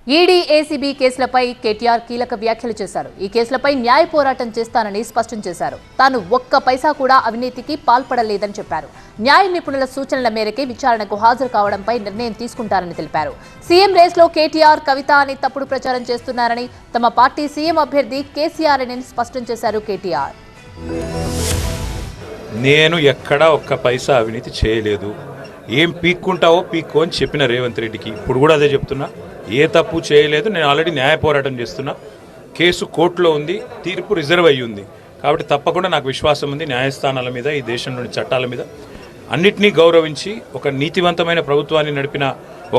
ED ACB కేసులపై KTR కీలక వ్యాఖ్యలు చేశారు. ఈ కేసులపై న్యాయ పోరాటం చేస్తానని స్పష్టం చేశారు. తాను ఒక్క పైసా కూడా అవినీతికి పాల్పడలేదని చెప్పారు. న్యాయ నిపుణుల సూచనల మేరకే విచారణకు హాజరు కావడంపై నిర్ణయం తీసుకుంటారని తెలిపారు. సీఎం రేస్లో కేటీఆర్ కవిత అని తప్పుడు ప్రచారం చేస్తున్నారని, తమ పార్టీ సీఎం అభ్యర్థి కేసీఆర్ అని స్పష్టం చేశారు కేటీఆర్. నేను ఎక్కడా ఒక్క పైసా అవినీతి చేయలేదు. ఏం పీక్కుంటావో పీక్కో అని చెప్పిన రేవంత్ రెడ్డికి ఇప్పుడు కూడా అదే చెప్తున్నా. ఏ తప్పు చేయలేదు. నేను ఆల్రెడీ న్యాయ పోరాటం చేస్తున్నా. కేసు కోర్టులో ఉంది, తీర్పు రిజర్వ్ అయ్యి ఉంది. కాబట్టి తప్పకుండా నాకు విశ్వాసం ఉంది న్యాయస్థానాల మీద, ఈ దేశంలోని చట్టాల మీద. అన్నిటినీ గౌరవించి ఒక నీతివంతమైన ప్రభుత్వాన్ని నడిపిన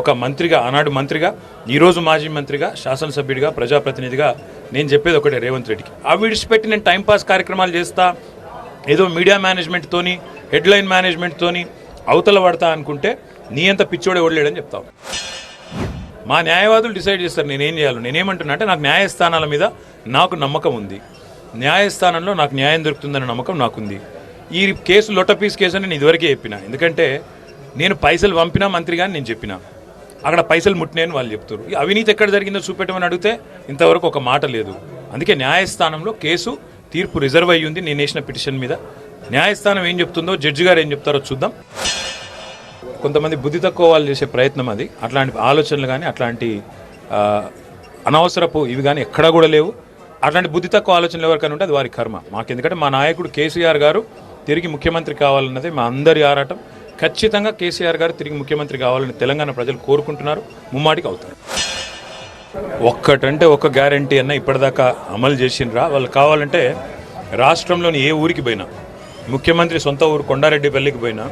ఒక మంత్రిగా, ఆనాడు మంత్రిగా, ఈరోజు మాజీ మంత్రిగా, శాసనసభ్యుడిగా, ప్రజాప్రతినిధిగా నేను చెప్పేది ఒకటే రేవంత్ రెడ్డికి. అవి విడిచిపెట్టి నేను టైంపాస్ కార్యక్రమాలు చేస్తా, ఏదో మీడియా మేనేజ్మెంట్తోని, హెడ్లైన్ మేనేజ్మెంట్తోని అవతల పడతా అనుకుంటే నీ అంత పిచ్చోడే ఓడలేడని చెప్తావు. మా న్యాయవాదులు డిసైడ్ చేస్తారు నేనేం చేయాలి. నేనేమంటున్నా అంటే నాకు న్యాయస్థానాల మీద నాకు నమ్మకం ఉంది. న్యాయస్థానంలో నాకు న్యాయం దొరుకుతుందన్న నమ్మకం నాకుంది. ఈ కేసు లొట్టపీస్ కేసు అని నేను ఇదివరకే చెప్పిన. ఎందుకంటే నేను పైసలు పంపినా మంత్రిగా నేను చెప్పిన, అక్కడ పైసలు ముట్టినాయని వాళ్ళు చెప్తారు. ఈ అవినీతి ఎక్కడ జరిగిందో చూపెట్టమని అడిగితే ఇంతవరకు ఒక మాట లేదు. అందుకే న్యాయస్థానంలో కేసు తీర్పు రిజర్వ్ అయ్యి ఉంది. నేను వేసిన పిటిషన్ మీద న్యాయస్థానం ఏం చెప్తుందో, జడ్జి గారు ఏం చెప్తారో చూద్దాం. కొంతమంది బుద్ధి తక్కువ వాళ్ళు చేసే ప్రయత్నం అది. అట్లాంటి ఆలోచనలు కానీ, అట్లాంటి అనవసరపు ఇవి కానీ ఎక్కడా కూడా లేవు. అట్లాంటి బుద్ధి తక్కువ ఆలోచనలు ఎవరికైనా ఉంటే అది వారి కర్మ. మాకు ఎందుకంటే మా నాయకుడు కేసీఆర్ గారు తిరిగి ముఖ్యమంత్రి కావాలన్నది మా అందరి ఆరాటం. ఖచ్చితంగా కేసీఆర్ గారు తిరిగి ముఖ్యమంత్రి కావాలని తెలంగాణ ప్రజలు కోరుకుంటున్నారు. ముమ్మాటికి అవుతారు. ఒక్కటంటే ఒక్క గ్యారంటీ అన్న ఇప్పటిదాకా అమలు చేసిండ్రా? వాళ్ళు కావాలంటే రాష్ట్రంలోని ఏ ఊరికి పోయినా, ముఖ్యమంత్రి సొంత ఊరు కొండారెడ్డిపల్లికి పోయినా,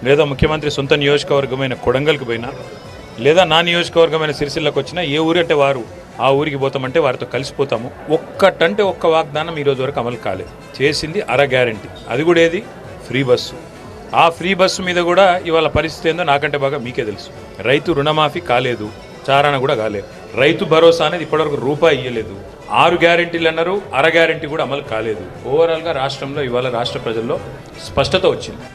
లేదా ముఖ్యమంత్రి సొంత నియోజకవర్గమైన కొడంగల్కి పోయినా, లేదా నా నియోజకవర్గమైన సిరిసిల్లకు వచ్చినా, ఏ ఊరు అంటే వారు ఆ ఊరికి పోతామంటే వారితో కలిసిపోతాము. ఒక్కటంటే ఒక్క వాగ్దానం ఈరోజు వరకు అమలు కాలేదు. చేసింది అర గ్యారంటీ. అది కూడా ఏది? Free bus. ఆ ఫ్రీ బస్సు మీద కూడా ఇవాళ పరిస్థితి ఏందో నాకంటే బాగా మీకే తెలుసు. రైతు రుణమాఫీ కాలేదు, చారణ కూడా కాలేదు. రైతు భరోసా అనేది ఇప్పటివరకు రూపాయి ఇవ్వలేదు. 6 గ్యారెంటీలు అన్నారు, అర గ్యారెంటీ కూడా అమలు కాలేదు. ఓవరాల్గా రాష్ట్రంలో ఇవాళ రాష్ట్ర ప్రజల్లో స్పష్టత వచ్చింది.